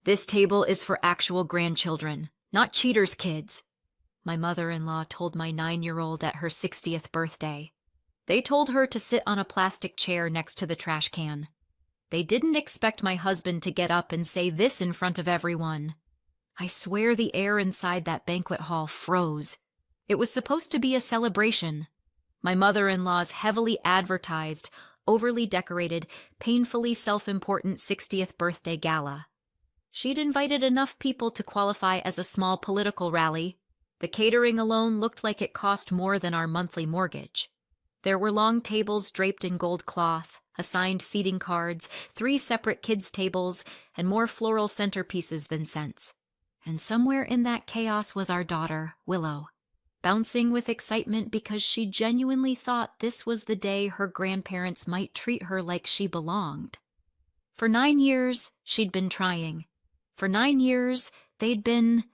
This table is for actual grandchildren, not cheaters' kids, my mother-in-law told my 9-year-old at her 60th birthday. They told her to sit on a plastic chair next to the trash can. They didn't expect my husband to get up and say this in front of everyone. I swear the air inside that banquet hall froze. It was supposed to be a celebration. My mother-in-law's heavily advertised, overly decorated, painfully self-important 60th birthday gala. She'd invited enough people to qualify as a small political rally. The catering alone looked like it cost more than our monthly mortgage. There were long tables draped in gold cloth, assigned seating cards, 3 separate kids' tables, and more floral centerpieces than scents. And somewhere in that chaos was our daughter, Willow, bouncing with excitement because she genuinely thought this was the day her grandparents might treat her like she belonged. For 9 years, she'd been trying. For 9 years, they'd been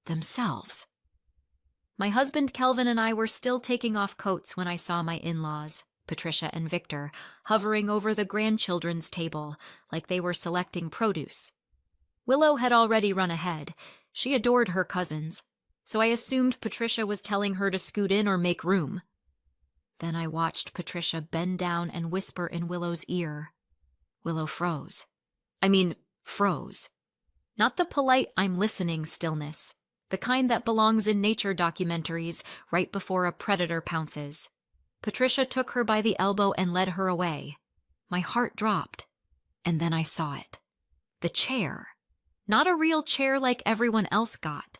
themselves. My husband Kelvin and I were still taking off coats when I saw my in-laws, Patricia and Victor, hovering over the grandchildren's table like they were selecting produce. Willow had already run ahead. She adored her cousins, so I assumed Patricia was telling her to scoot in or make room. Then I watched Patricia bend down and whisper in Willow's ear. Willow froze. Froze. Not the polite I'm listening stillness, the kind that belongs in nature documentaries right before a predator pounces. Patricia took her by the elbow and led her away. My heart dropped, and then I saw it. The chair. Not a real chair like everyone else got.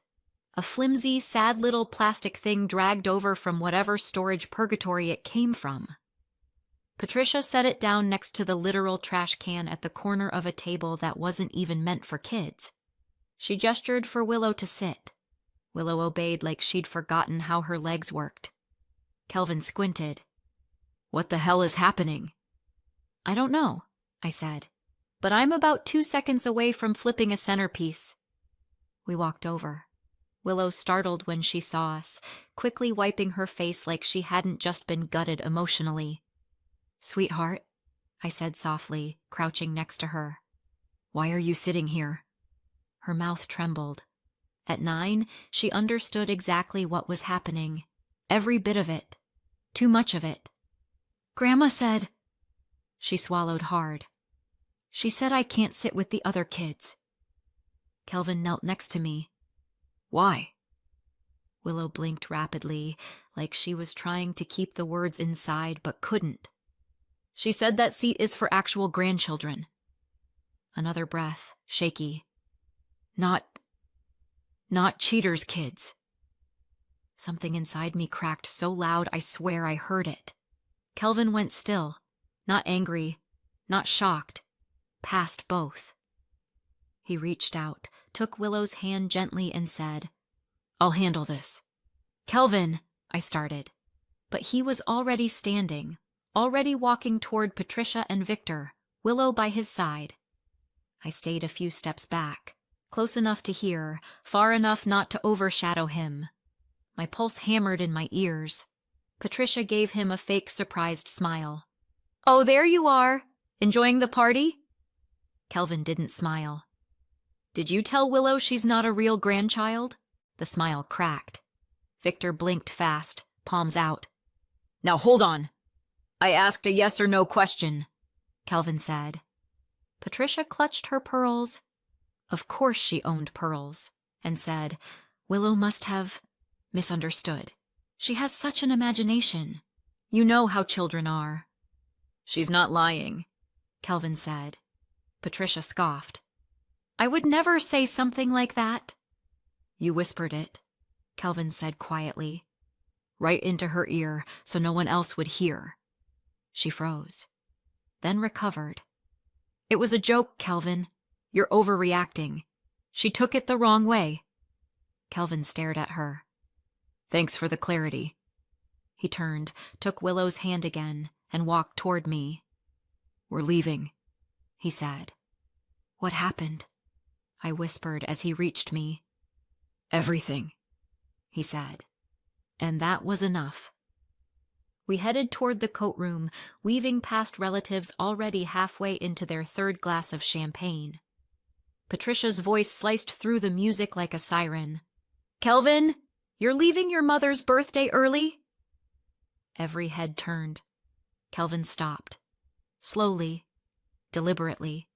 A flimsy, sad little plastic thing dragged over from whatever storage purgatory it came from. Patricia set it down next to the literal trash can at the corner of a table that wasn't even meant for kids. She gestured for Willow to sit. Willow obeyed like she'd forgotten how her legs worked. Kelvin squinted. "What the hell is happening?" "I don't know," I said, "but I'm about 2 seconds away from flipping a centerpiece." We walked over. Willow startled when she saw us, quickly wiping her face like she hadn't just been gutted emotionally. "Sweetheart," I said softly, crouching next to her. "Why are you sitting here?" Her mouth trembled. At 9, she understood exactly what was happening. Every bit of it. Too much of it. "Grandma said..." She swallowed hard. "She said I can't sit with the other kids." Kelvin knelt next to me. "Why?" Willow blinked rapidly, like she was trying to keep the words inside but couldn't. "She said that seat is for actual grandchildren." Another breath, shaky. Not cheaters' kids." Something inside me cracked so loud I swear I heard it. Kelvin went still, not angry, not shocked, past both. He reached out, took Willow's hand gently and said, "I'll handle this." "Kelvin," I started, but he was already standing, already walking toward Patricia and Victor, Willow by his side. I stayed a few steps back, close enough to hear, far enough not to overshadow him. My pulse hammered in my ears. Patricia gave him a fake surprised smile. "Oh, there you are! Enjoying the party?" Kelvin didn't smile. "Did you tell Willow she's not a real grandchild?" The smile cracked. Victor blinked fast, palms out. "Now hold on. I asked a yes or no question," Kelvin said. Patricia clutched her pearls. Of course she owned pearls, and said, "Willow must have misunderstood. She has such an imagination. You know how children are." "She's not lying," Kelvin said. Patricia scoffed. "I would never say something like that." "You whispered it," Kelvin said quietly. "Right into her ear so no one else would hear." She froze, then recovered. "It was a joke, Kelvin. You're overreacting. She took it the wrong way." Kelvin stared at her. "Thanks for the clarity." He turned, took Willow's hand again, and walked toward me. "We're leaving," he said. "What happened?" I whispered as he reached me. "Everything," he said. And that was enough. We headed toward the coat room, weaving past relatives already halfway into their 3rd glass of champagne. Patricia's voice sliced through the music like a siren. "Kelvin, you're leaving your mother's birthday early?" Every head turned. Kelvin stopped. Slowly, deliberately.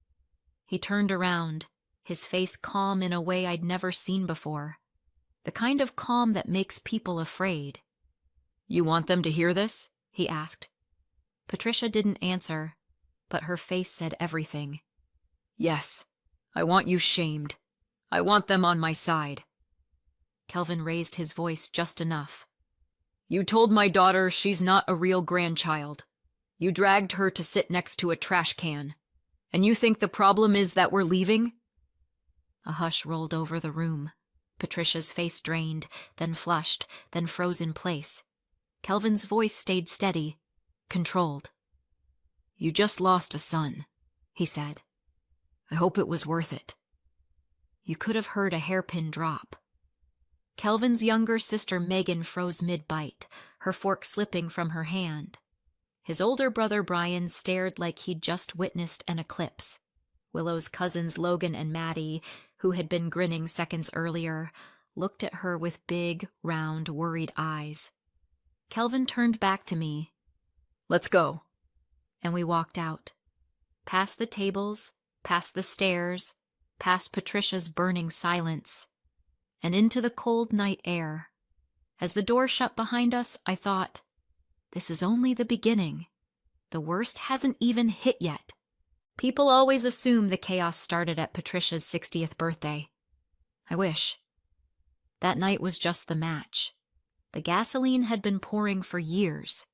He turned around, his face calm in a way I'd never seen before. The kind of calm that makes people afraid. "You want them to hear this?" he asked. Patricia didn't answer, but her face said everything. "Yes, I want you shamed. I want them on my side." Kelvin raised his voice just enough. "You told my daughter she's not a real grandchild. You dragged her to sit next to a trash can. And you think the problem is that we're leaving?" A hush rolled over the room. Patricia's face drained, then flushed, then froze in place. Kelvin's voice stayed steady, controlled. "You just lost a son," he said. "I hope it was worth it." You could have heard a hairpin drop. Kelvin's younger sister Megan froze mid-bite, her fork slipping from her hand. His older brother Brian stared like he'd just witnessed an eclipse. Willow's cousins Logan and Maddie, who had been grinning seconds earlier, looked at her with big, round, worried eyes. Kelvin turned back to me. "Let's go." And we walked out. Past the tables, past the stairs, past Patricia's burning silence, and into the cold night air. As the door shut behind us, I thought, this is only the beginning. The worst hasn't even hit yet. People always assume the chaos started at Patricia's 60th birthday. I wish. That night was just the match. The gasoline had been pouring for years.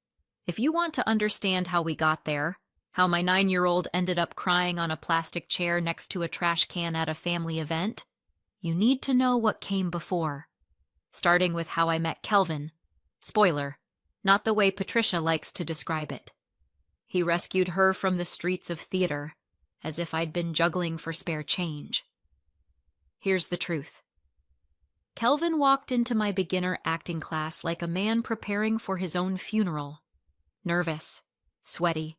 If you want to understand how we got there, how my 9-year-old ended up crying on a plastic chair next to a trash can at a family event, you need to know what came before. Starting with how I met Kelvin. Spoiler, not the way Patricia likes to describe it. He rescued her from the streets of theater, as if I'd been juggling for spare change. Here's the truth. Kelvin walked into my beginner acting class like a man preparing for his own funeral. Nervous, sweaty,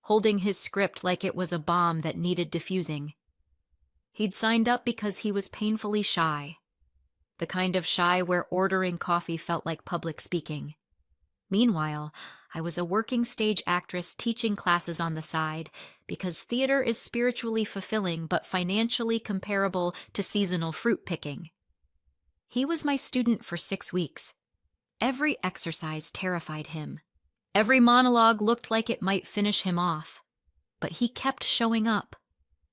holding his script like it was a bomb that needed defusing. He'd signed up because he was painfully shy. The kind of shy where ordering coffee felt like public speaking. Meanwhile, I was a working stage actress teaching classes on the side because theater is spiritually fulfilling but financially comparable to seasonal fruit picking. He was my student for 6 weeks. Every exercise terrified him. Every monologue looked like it might finish him off. But he kept showing up.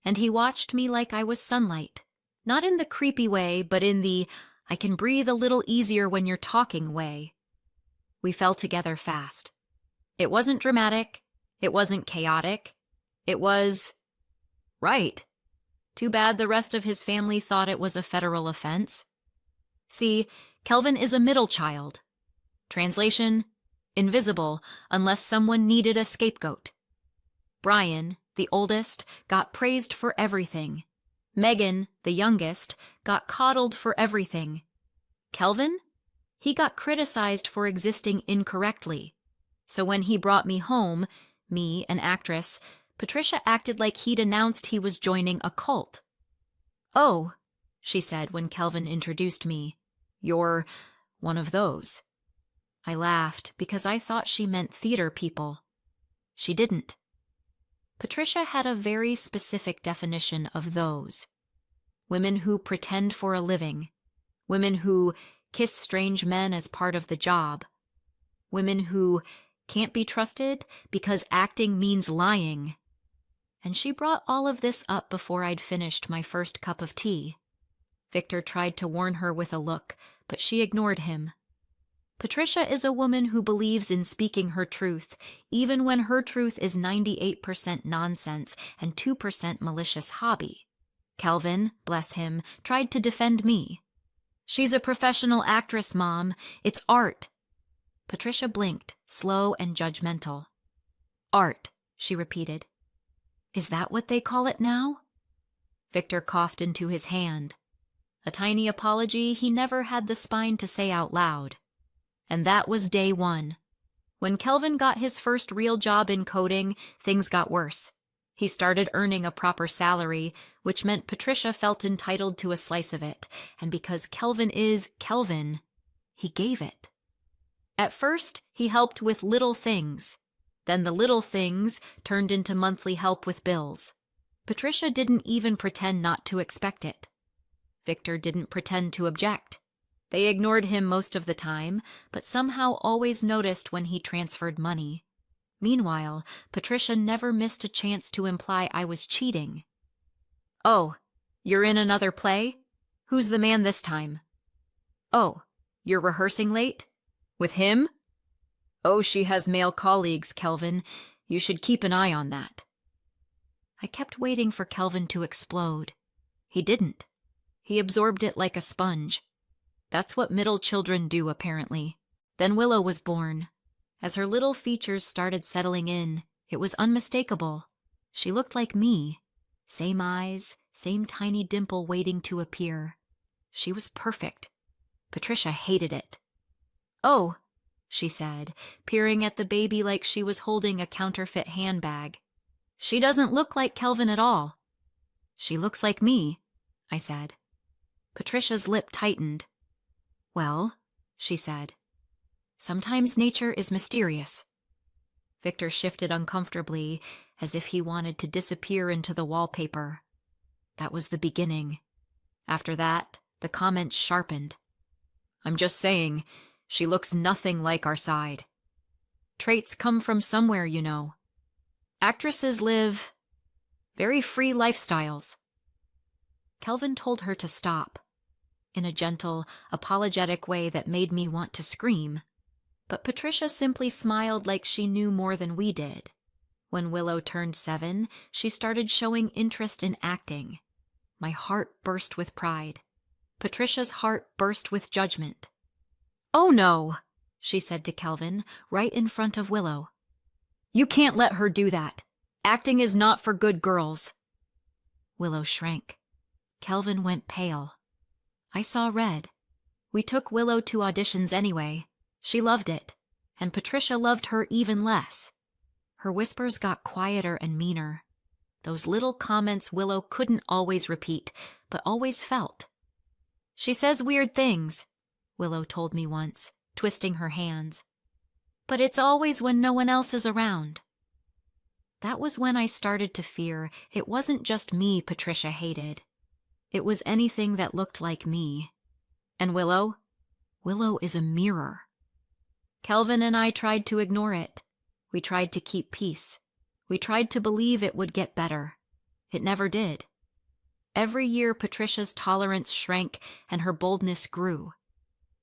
And he watched me like I was sunlight. Not in the creepy way, but in the I can breathe a little easier when you're talking way. We fell together fast. It wasn't dramatic. It wasn't chaotic. It was right. Too bad the rest of his family thought it was a federal offense. See, Kelvin is a middle child. Translation, invisible unless someone needed a scapegoat. Brian, the oldest, got praised for everything. Megan, the youngest, got coddled for everything. Kelvin? He got criticized for existing incorrectly. So when he brought me home, me, an actress, Patricia acted like he'd announced he was joining a cult. "Oh," she said when Kelvin introduced me, "you're one of those." I laughed because I thought she meant theater people. She didn't. Patricia had a very specific definition of those. Women who pretend for a living. Women who kiss strange men as part of the job. Women who can't be trusted because acting means lying. And she brought all of this up before I'd finished my first cup of tea. Victor tried to warn her with a look, but she ignored him. Patricia is a woman who believes in speaking her truth, even when her truth is 98% nonsense and 2% malicious hobby. Kelvin, bless him, tried to defend me. "She's a professional actress, Mom. It's art." Patricia blinked, slow and judgmental. "Art," she repeated. "Is that what they call it now?" Victor coughed into his hand. A tiny apology he never had the spine to say out loud. And that was day one. When Kelvin got his first real job in coding, things got worse. He started earning a proper salary, which meant Patricia felt entitled to a slice of it, and because Kelvin is Kelvin, he gave it. At first, he helped with little things. Then the little things turned into monthly help with bills. Patricia didn't even pretend not to expect it. Victor didn't pretend to object. They ignored him most of the time, but somehow always noticed when he transferred money. Meanwhile, Patricia never missed a chance to imply I was cheating. "Oh, you're in another play? Who's the man this time?" "Oh, you're rehearsing late? With him?" "Oh, she has male colleagues, Kelvin. You should keep an eye on that." I kept waiting for Kelvin to explode. He didn't. He absorbed it like a sponge. That's what middle children do, apparently. Then Willow was born. As her little features started settling in, it was unmistakable. She looked like me. Same eyes, same tiny dimple waiting to appear. She was perfect. Patricia hated it. "Oh," she said, peering at the baby like she was holding a counterfeit handbag. "She doesn't look like Kelvin at all." "She looks like me," I said. Patricia's lip tightened. "Well," she said, "sometimes nature is mysterious." Victor shifted uncomfortably, as if he wanted to disappear into the wallpaper. That was the beginning. After that, the comments sharpened. "I'm just saying, she looks nothing like our side. Traits come from somewhere, you know. Actresses live very free lifestyles." Kelvin told her to stop, in a gentle, apologetic way that made me want to scream. But Patricia simply smiled like she knew more than we did. When Willow turned 7, she started showing interest in acting. My heart burst with pride. Patricia's heart burst with judgment. "Oh no," she said to Kelvin, right in front of Willow. "You can't let her do that. Acting is not for good girls." Willow shrank. Kelvin went pale. I saw red. We took Willow to auditions anyway. She loved it, and Patricia loved her even less. Her whispers got quieter and meaner. Those little comments Willow couldn't always repeat, but always felt. "She says weird things," Willow told me once, twisting her hands. "But it's always when no one else is around." That was when I started to fear it wasn't just me Patricia hated. It was anything that looked like me. And Willow is a mirror. Kelvin and I tried to ignore it. We tried to keep peace. We tried to believe it would get better. It never did. Every year Patricia's tolerance shrank and her boldness grew.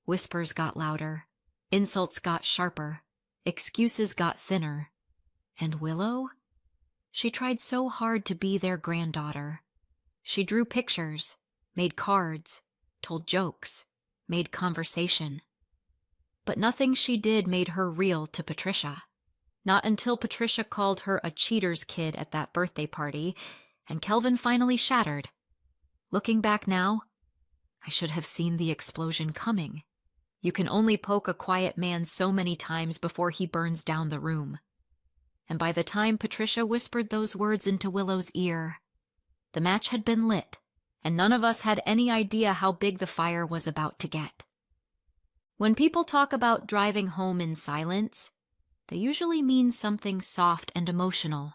Whispers got louder. Insults got sharper. Excuses got thinner. And Willow? She tried so hard to be their granddaughter. She drew pictures, made cards, told jokes, made conversation. But nothing she did made her real to Patricia. Not until Patricia called her a cheater's kid at that birthday party, and Kelvin finally shattered. Looking back now, I should have seen the explosion coming. You can only poke a quiet man so many times before he burns down the room. And by the time Patricia whispered those words into Willow's ear, the match had been lit, and none of us had any idea how big the fire was about to get. When people talk about driving home in silence, they usually mean something soft and emotional,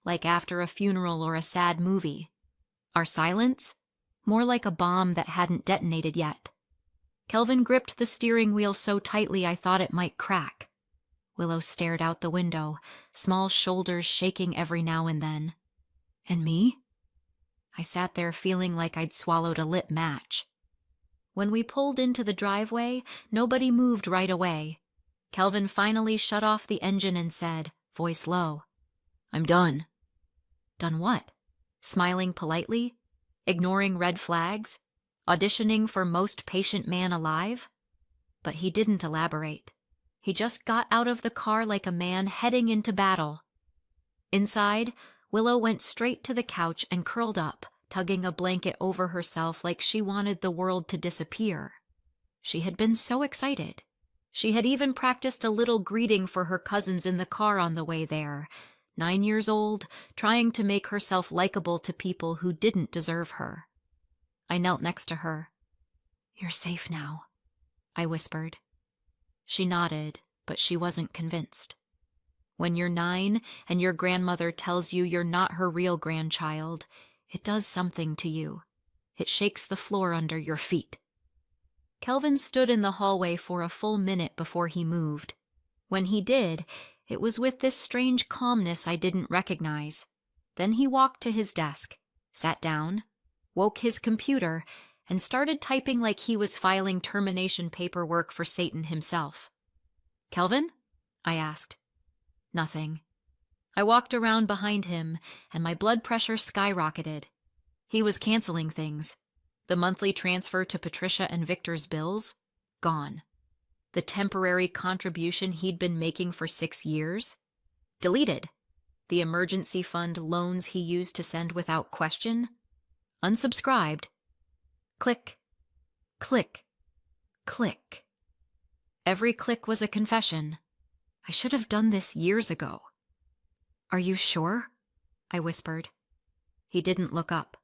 like after a funeral or a sad movie. Our silence? More like a bomb that hadn't detonated yet. Kelvin gripped the steering wheel so tightly I thought it might crack. Willow stared out the window, small shoulders shaking every now and then. And me? I sat there feeling like I'd swallowed a lit match. When we pulled into the driveway, nobody moved right away. Kelvin finally shut off the engine and said, voice low, "I'm done." Done what? Smiling politely? Ignoring red flags? Auditioning for most patient man alive? But he didn't elaborate. He just got out of the car like a man heading into battle. Inside, Willow went straight to the couch and curled up, tugging a blanket over herself like she wanted the world to disappear. She had been so excited. She had even practiced a little greeting for her cousins in the car on the way there, 9 years old, trying to make herself likable to people who didn't deserve her. I knelt next to her. "You're safe now," I whispered. She nodded, but she wasn't convinced. When you're 9 and your grandmother tells you you're not her real grandchild, it does something to you. It shakes the floor under your feet. Kelvin stood in the hallway for a full minute before he moved. When he did, it was with this strange calmness I didn't recognize. Then he walked to his desk, sat down, woke his computer, and started typing like he was filing termination paperwork for Satan himself. "Kelvin?" I asked. Nothing. I walked around behind him, and my blood pressure skyrocketed. He was canceling things. The monthly transfer to Patricia and Victor's bills? Gone. The temporary contribution he'd been making for 6 years? Deleted. The emergency fund loans he used to send without question? Unsubscribed. Click, click, click. Every click was a confession. I should have done this years ago. "Are you sure?" I whispered. He didn't look up.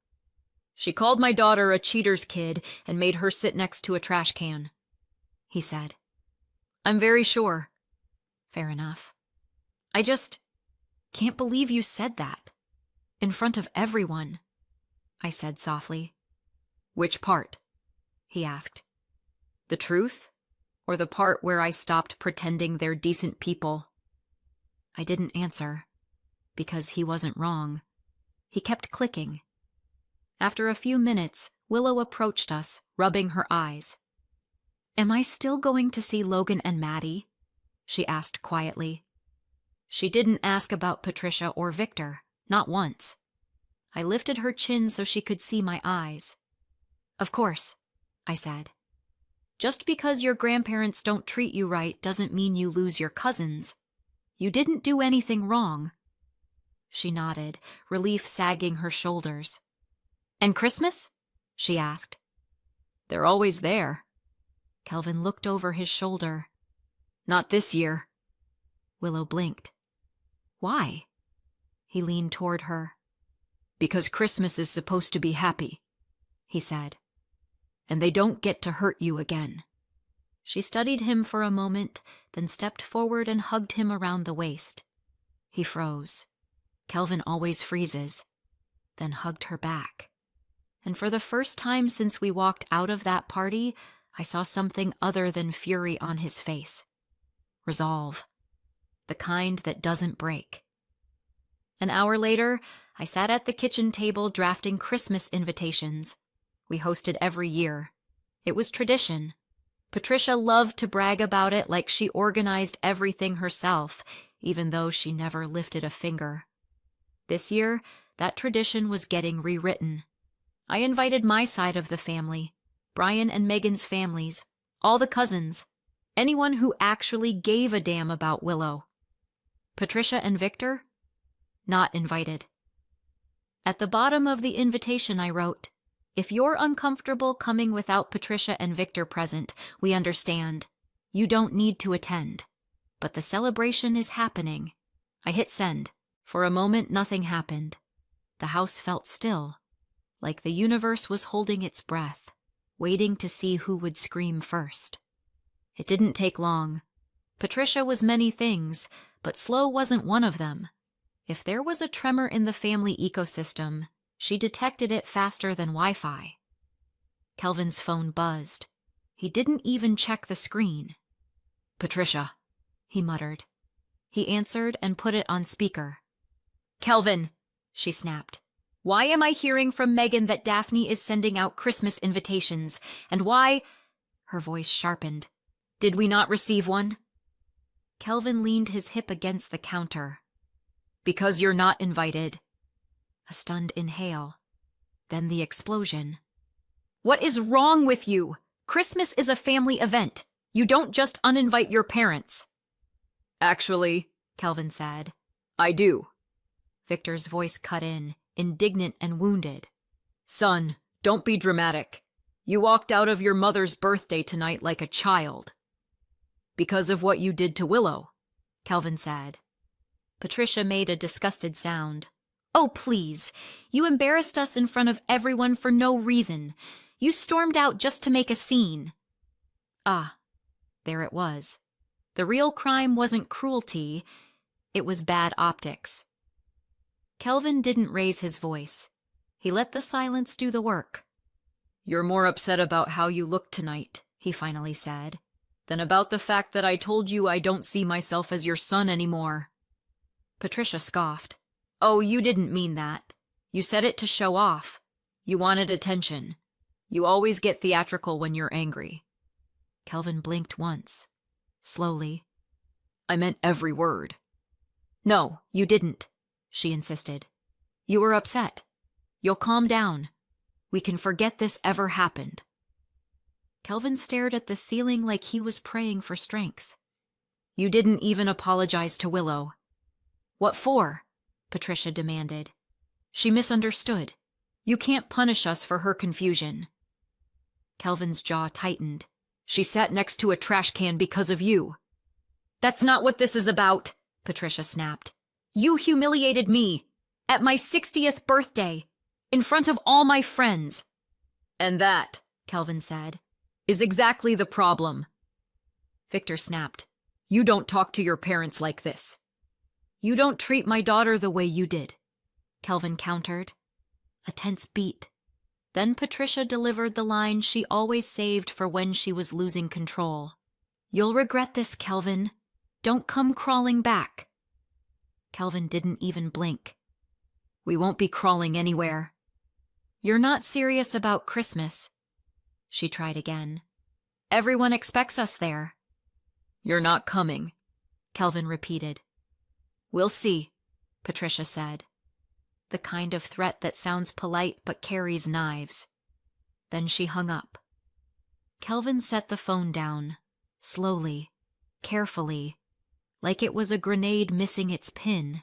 "She called my daughter a cheater's kid and made her sit next to a trash can," he said. "I'm very sure." "Fair enough." "I just can't believe you said that. In front of everyone," I said softly. "Which part?" he asked. "The truth? Or the part where I stopped pretending they're decent people?" I didn't answer, because he wasn't wrong. He kept clicking. After a few minutes, Willow approached us, rubbing her eyes. "Am I still going to see Logan and Maddie?" she asked quietly. She didn't ask about Patricia or Victor, not once. I lifted her chin so she could see my eyes. "Of course," I said. "Just because your grandparents don't treat you right doesn't mean you lose your cousins. You didn't do anything wrong." She nodded, relief sagging her shoulders. "And Christmas?" she asked. "They're always there." Kelvin looked over his shoulder. "Not this year." Willow blinked. "Why?" He leaned toward her. "Because Christmas is supposed to be happy," he said. "And they don't get to hurt you again." She studied him for a moment, then stepped forward and hugged him around the waist. He froze. Kelvin always freezes. Then hugged her back. And for the first time since we walked out of that party, I saw something other than fury on his face. Resolve. The kind that doesn't break. An hour later, I sat at the kitchen table drafting Christmas invitations. We hosted every year. It was tradition. Patricia loved to brag about it like she organized everything herself, even though she never lifted a finger. This year, that tradition was getting rewritten. I invited my side of the family, Brian and Megan's families, all the cousins, anyone who actually gave a damn about Willow. Patricia and Victor? Not invited. At the bottom of the invitation I wrote, "If you're uncomfortable coming without Patricia and Victor present, we understand. You don't need to attend. But the celebration is happening." I hit send. For a moment, nothing happened. The house felt still, like the universe was holding its breath, waiting to see who would scream first. It didn't take long. Patricia was many things, but slow wasn't one of them. If there was a tremor in the family ecosystem, she detected it faster than Wi-Fi. Kelvin's phone buzzed. He didn't even check the screen. "Patricia," he muttered. He answered and put it on speaker. "Kelvin," she snapped. "Why am I hearing from Megan that Daphne is sending out Christmas invitations? And why—" Her voice sharpened. "Did we not receive one?" Kelvin leaned his hip against the counter. "Because you're not invited." A stunned inhale. Then the explosion. "What is wrong with you? Christmas is a family event. You don't just uninvite your parents." "Actually," Kelvin said, "I do." Victor's voice cut in, indignant and wounded. "Son, don't be dramatic. You walked out of your mother's birthday tonight like a child." "Because of what you did to Willow," Kelvin said. Patricia made a disgusted sound. Oh, please. You embarrassed us in front of everyone for no reason. You stormed out just to make a scene. Ah, there it was. The real crime wasn't cruelty, it was bad optics. Kelvin didn't raise his voice. He let the silence do the work. "You're more upset about how you look tonight," he finally said, "than about the fact that I told you I don't see myself as your son anymore." Patricia scoffed. "Oh, you didn't mean that. You said it to show off. You wanted attention. You always get theatrical when you're angry." Kelvin blinked once. Slowly. "I meant every word." "No, you didn't," she insisted. "You were upset. You'll calm down. We can forget this ever happened." Kelvin stared at the ceiling like he was praying for strength. "You didn't even apologize to Willow." "What for?" Patricia demanded. "She misunderstood. You can't punish us for her confusion." Kelvin's jaw tightened. "She sat next to a trash can because of you." "That's not what this is about," Patricia snapped. "You humiliated me at my 60th birthday, in front of all my friends." "And that," Kelvin said, "is exactly the problem." Victor snapped. "You don't talk to your parents like this." "You don't treat my daughter the way you did," Kelvin countered. A tense beat. Then Patricia delivered the line she always saved for when she was losing control. "You'll regret this, Kelvin. Don't come crawling back." Kelvin didn't even blink. "We won't be crawling anywhere." "You're not serious about Christmas." She tried again. "Everyone expects us there." "You're not coming," Kelvin repeated. "We'll see," Patricia said. The kind of threat that sounds polite but carries knives. Then she hung up. Kelvin set the phone down, slowly, carefully, like it was a grenade missing its pin.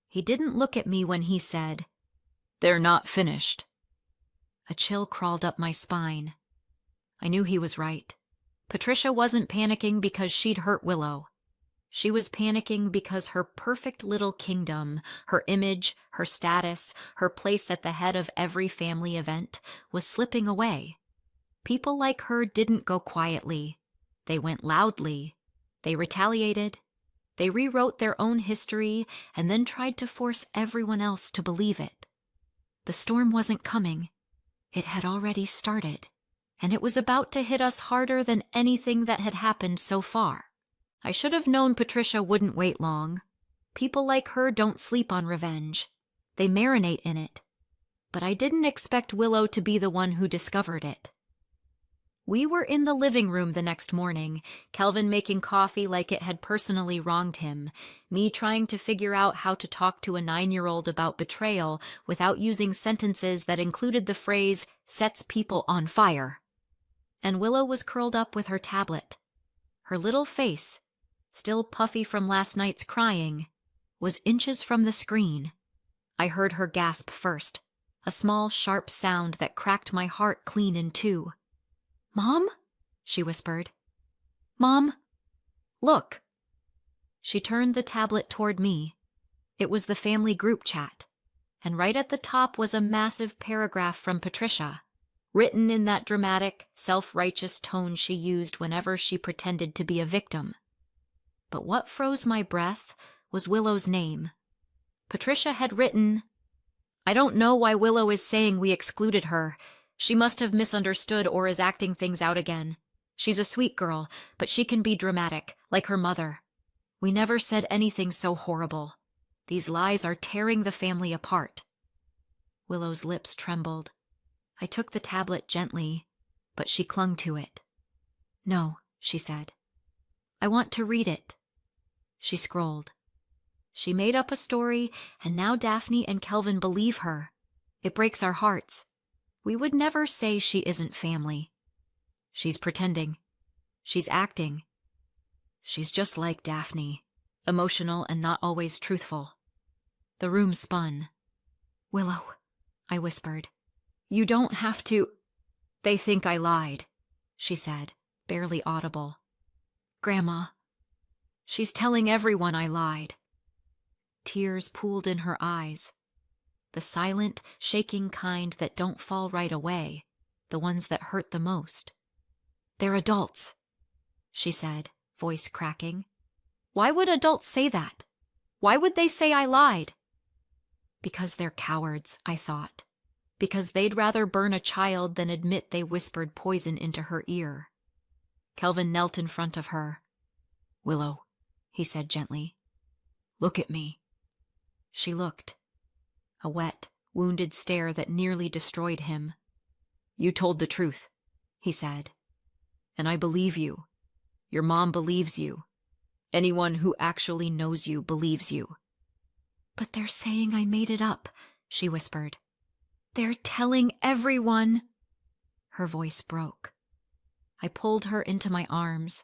He didn't look at me when he said, "They're not finished." A chill crawled up my spine. I knew he was right. Patricia wasn't panicking because she'd hurt Willow. She was panicking because her perfect little kingdom, her image, her status, her place at the head of every family event, was slipping away. People like her didn't go quietly. They went loudly. They retaliated. They rewrote their own history and then tried to force everyone else to believe it. The storm wasn't coming. It had already started, and it was about to hit us harder than anything that had happened so far. I should have known Patricia wouldn't wait long. People like her don't sleep on revenge. They marinate in it. But I didn't expect Willow to be the one who discovered it. We were in the living room the next morning, Kelvin making coffee like it had personally wronged him, me trying to figure out how to talk to a 9-year-old about betrayal without using sentences that included the phrase, "sets people on fire." And Willow was curled up with her tablet. Her little face, still puffy from last night's crying, was inches from the screen. I heard her gasp first, a small, sharp sound that cracked my heart clean in two. "Mom?" she whispered. "Mom, look." She turned the tablet toward me. It was the family group chat, and right at the top was a massive paragraph from Patricia, written in that dramatic, self-righteous tone she used whenever she pretended to be a victim. But what froze my breath was Willow's name. Patricia had written, "I don't know why Willow is saying we excluded her. She must have misunderstood or is acting things out again. She's a sweet girl, but she can be dramatic, like her mother. We never said anything so horrible. These lies are tearing the family apart." Willow's lips trembled. I took the tablet gently, but she clung to it. "No," she said. "I want to read it." She scrolled. She made up a story, and now Daphne and Kelvin believe her. It breaks our hearts. We would never say she isn't family. She's pretending. She's acting. She's just like Daphne, emotional and not always truthful. The room spun. "Willow," I whispered. "You don't have to—" "They think I lied," she said, barely audible. "Grandma, she's telling everyone I lied." Tears pooled in her eyes. The silent, shaking kind that don't fall right away, the ones that hurt the most. "They're adults," she said, voice cracking. "Why would adults say that? Why would they say I lied?" Because they're cowards, I thought. Because they'd rather burn a child than admit they whispered poison into her ear. Kelvin knelt in front of her. "Willow," he said gently. "Look at me." She looked. A wet, wounded stare that nearly destroyed him. "You told the truth," he said. "And I believe you. Your mom believes you. Anyone who actually knows you believes you." "But they're saying I made it up," she whispered. "They're telling everyone." Her voice broke. I pulled her into my arms.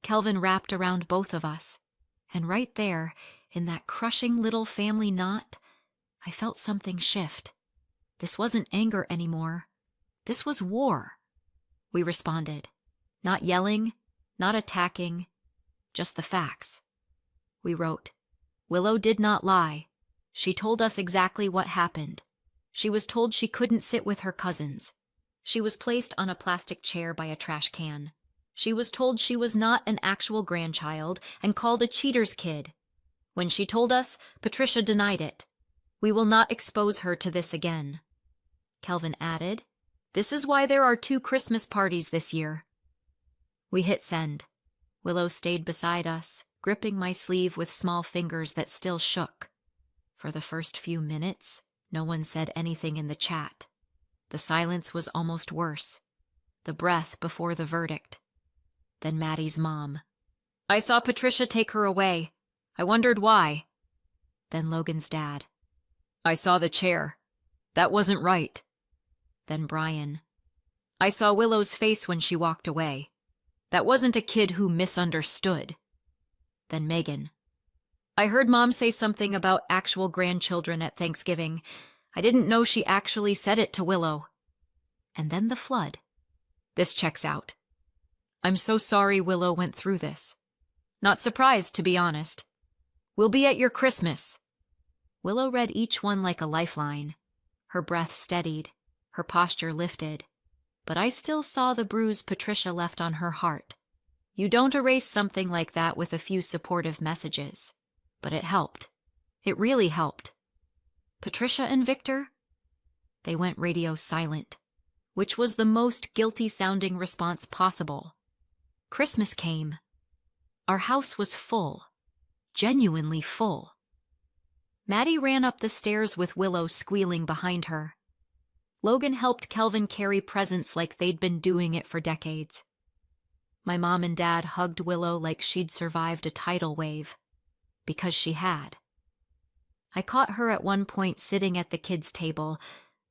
Kelvin wrapped around both of us. And right there, in that crushing little family knot, I felt something shift. This wasn't anger anymore. This was war. We responded. Not yelling, not attacking, just the facts. We wrote, "Willow did not lie. She told us exactly what happened. She was told she couldn't sit with her cousins. She was placed on a plastic chair by a trash can. She was told she was not an actual grandchild and called a cheater's kid. When she told us, Patricia denied it. We will not expose her to this again." Kelvin added, "This is why there are 2 Christmas parties this year." We hit send. Willow stayed beside us, gripping my sleeve with small fingers that still shook. For the first few minutes, no one said anything in the chat. The silence was almost worse. The breath before the verdict. Then Maddie's mom. "I saw Patricia take her away. I wondered why." Then Logan's dad. "I saw the chair. That wasn't right." Then Brian. "I saw Willow's face when she walked away. That wasn't a kid who misunderstood." Then Megan. "I heard Mom say something about actual grandchildren at Thanksgiving. I didn't know she actually said it to Willow." And then the flood. "This checks out. I'm so sorry Willow went through this. Not surprised, to be honest. We'll be at your Christmas." Willow read each one like a lifeline. Her breath steadied, her posture lifted. But I still saw the bruise Patricia left on her heart. You don't erase something like that with a few supportive messages. But it helped. It really helped. "Patricia and Victor?" They went radio silent, which was the most guilty-sounding response possible. Christmas came. Our house was full. Genuinely full. Maddie ran up the stairs with Willow squealing behind her. Logan helped Kelvin carry presents like they'd been doing it for decades. My mom and dad hugged Willow like she'd survived a tidal wave. Because she had. I caught her at one point sitting at the kids' table,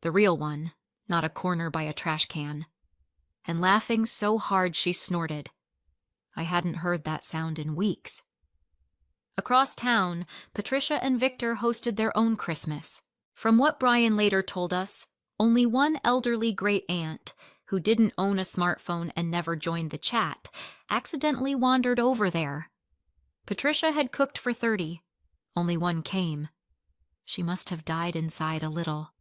the real one, not a corner by a trash can, and laughing so hard she snorted. I hadn't heard that sound in weeks. Across town, Patricia and Victor hosted their own Christmas. From what Brian later told us, only one elderly great-aunt, who didn't own a smartphone and never joined the chat, accidentally wandered over there. Patricia had cooked for 30. Only one came. She must have died inside a little.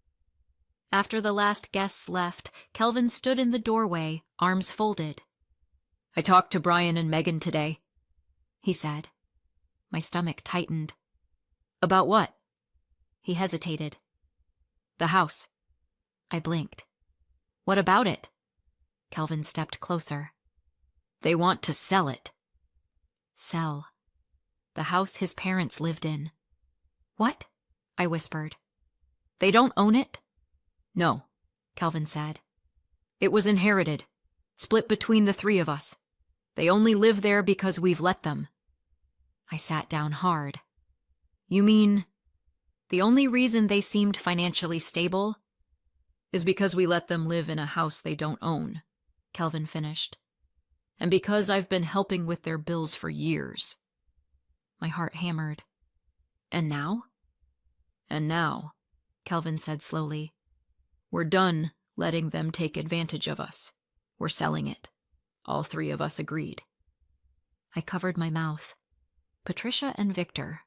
After the last guests left, Kelvin stood in the doorway, arms folded. "I talked to Brian and Megan today," he said. My stomach tightened. "About what?" He hesitated. "The house." I blinked. "What about it?" Kelvin stepped closer. "They want to sell it." Sell. The house his parents lived in. "What?" I whispered. "They don't own it?" "No," Kelvin said. "It was inherited, split between the 3 of us. They only live there because we've let them." I sat down hard. "You mean the only reason they seemed financially stable is because we let them live in a house they don't own," Kelvin finished. "And because I've been helping with their bills for years." My heart hammered. "And now?" "And now," Kelvin said slowly, "we're done letting them take advantage of us. We're selling it." All 3 of us agreed. I covered my mouth. Patricia and Victor.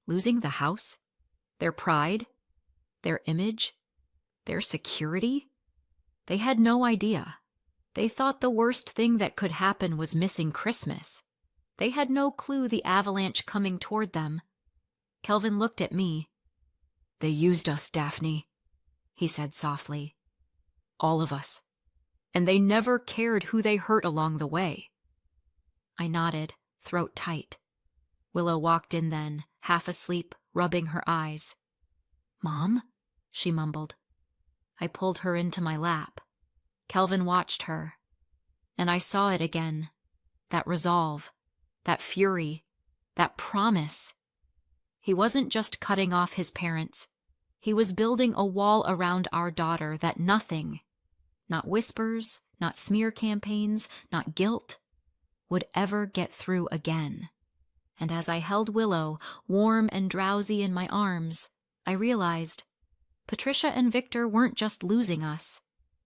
Losing the house? Their pride? Their image? Their security? They had no idea. They thought the worst thing that could happen was missing Christmas. They had no clue the avalanche coming toward them. Kelvin looked at me. "They used us, Daphne," he said softly. "All of us. And they never cared who they hurt along the way." I nodded, throat tight. Willow walked in then, half asleep, rubbing her eyes. "Mom?" she mumbled. I pulled her into my lap. Kelvin watched her, and I saw it again. That resolve, that fury, that promise. He wasn't just cutting off his parents. He was building a wall around our daughter that nothing, not whispers, not smear campaigns, not guilt, would ever get through again. And as I held Willow, warm and drowsy in my arms, I realized Patricia and Victor weren't just losing us.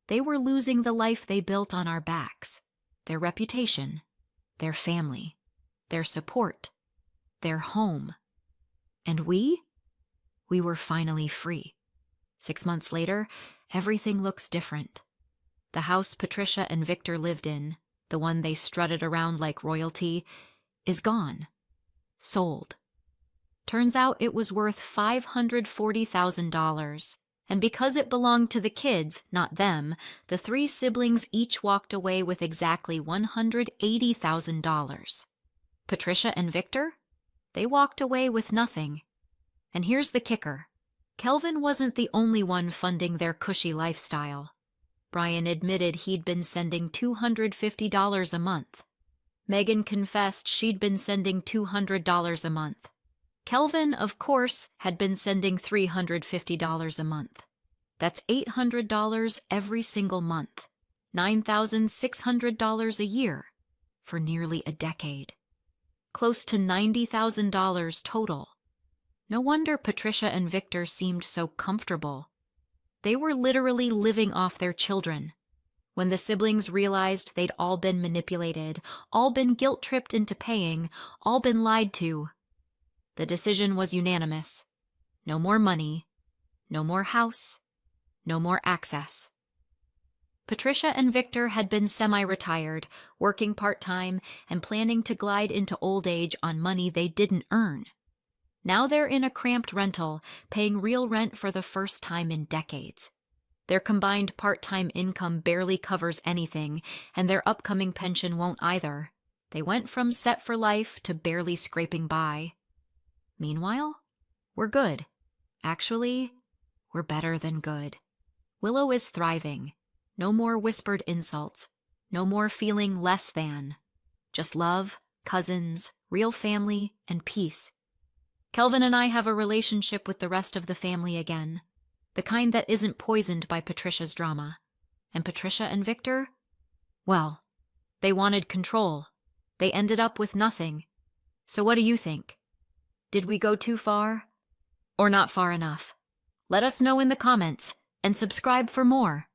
They were losing the life they built on our backs, their reputation, their family, their support, their home. And we were finally free. 6 months later, everything looks different. The house Patricia and Victor lived in, the one they strutted around like royalty, is gone. Sold. Turns out it was worth $540,000. And because it belonged to the kids, not them, the 3 siblings each walked away with exactly $180,000. Patricia and Victor? They walked away with nothing. And here's the kicker. Kelvin wasn't the only one funding their cushy lifestyle. Brian admitted he'd been sending $250 a month. Megan confessed she'd been sending $200 a month. Kelvin, of course, had been sending $350 a month. That's $800 every single month, $9,600 a year, for nearly a decade. Close to $90,000 total. No wonder Patricia and Victor seemed so comfortable. They were literally living off their children. When the siblings realized they'd all been manipulated, all been guilt-tripped into paying, all been lied to, the decision was unanimous. No more money, no more house, no more access. Patricia and Victor had been semi-retired, working part-time, and planning to glide into old age on money they didn't earn. Now they're in a cramped rental, paying real rent for the first time in decades. Their combined part-time income barely covers anything, and their upcoming pension won't either. They went from set for life to barely scraping by. Meanwhile, we're good. Actually, we're better than good. Willow is thriving. No more whispered insults. No more feeling less than. Just love, cousins, real family, and peace. Kelvin and I have a relationship with the rest of the family again. The kind that isn't poisoned by Patricia's drama. And Patricia and Victor? Well, they wanted control. They ended up with nothing. So what do you think? Did we go too far? Or not far enough? Let us know in the comments, and subscribe for more.